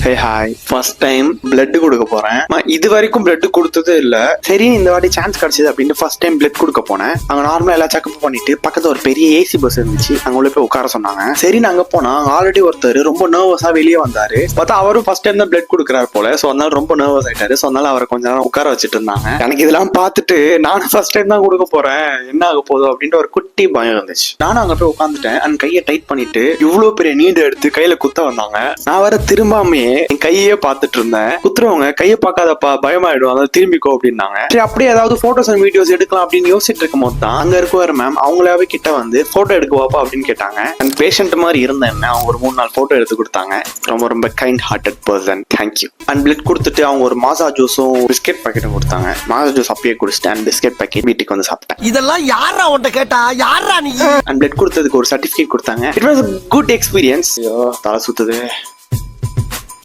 Hey hi, first time blood கொடுக்க போறேன். இது வரைக்கும் பிளட் கொடுத்ததே இல்ல. சரி இந்த வாட்டி சான்ஸ் கிடைச்சது அப்படின்னு ஃபர்ஸ்ட் டைம் பிளட் கொடுக்க போனேன். அங்க நார்மலா எல்லா செக்அப் பண்ணிட்டு பக்கத்துல ஒரு பெரிய ஏசி பஸ் இருந்துச்சு. அங்க உள்ள போய் உட்கார சொன்னாங்க. சரி நாங்க போனா ஆல்ரெடி ஒருத்தர் ரொம்ப நர்வஸா வெளியே வந்தாரு. பார்த்தா அவரும் ஃபர்ஸ்ட் டைம் தான் பிளட் கொடுக்குறாரு போல. சோ அதனால ரொம்ப நர்வஸ் ஆயிட்டாரு. சோ அதனால அவரை கொஞ்ச நேரம் உட்கார வச்சுட்டு இருந்தாங்க. எனக்கு இதெல்லாம் பார்த்துட்டு நானும் ஃபர்ஸ்ட் டைம் தான் கொடுக்க போறேன், என்ன ஆக போதும் அப்படின்ட்டு ஒரு குட்டி பயம் இருந்துச்சு. நானும் அங்க போய் உட்காந்துட்டேன். அந்த கையை டைட் பண்ணிட்டு இவ்வளவு பெரிய நீடு எடுத்து கையில குத்த வந்தாங்க. நான் வர திரும்பாமே என் கையே பார்த்துட்டு இருந்தேன். குத்துறவங்க கையை பார்க்காதப்பா பயமாயிடும், அதாவது திரும்பிக்கோ அப்படின்னாங்க. சரி அப்படியே ஏதாவது போட்டோஸ் அண்ட் வீடியோஸ் எடுக்கலாம் அப்படின்னு யோசிச்சுட்டு இருக்கும் போது தான் அங்க இருக்குவாரு மேம். அவங்களாவே கிட்ட வந்து போட்டோ எடுக்குவாப்பா அப்படின்னு கேட்டாங்க. அந்த பேஷண்ட் மாதிரி இருந்தேன். அவங்க ஒரு 3-4 போட்டோ எடுத்து கொடுத்தாங்க. ரொம்ப ரொம்ப kind hearted person, thank you. And blood கொடுத்துட்டு அவங்க ஒரு மாசா ஜூஸும் பிஸ்கெட் பாக்கெட்டும் கொடுத்தாங்க. மாசா ஜூஸ் அப்படியே குடிச்சிட்டு அண்ட் பிஸ்கெட் பாக்கெட் வீட்டுக்கு வந்து சாப்பிட்டேன். இதெல்லாம் யாரா உன்கிட்ட கேட்டா, யாரா நீ? அண்ட் பிளட் கொடுத்ததுக்கு ஒரு சர்டிபிகேட் கொடுத்தாங்க. It was a good experience. ஐயோ தலை சுத்துது.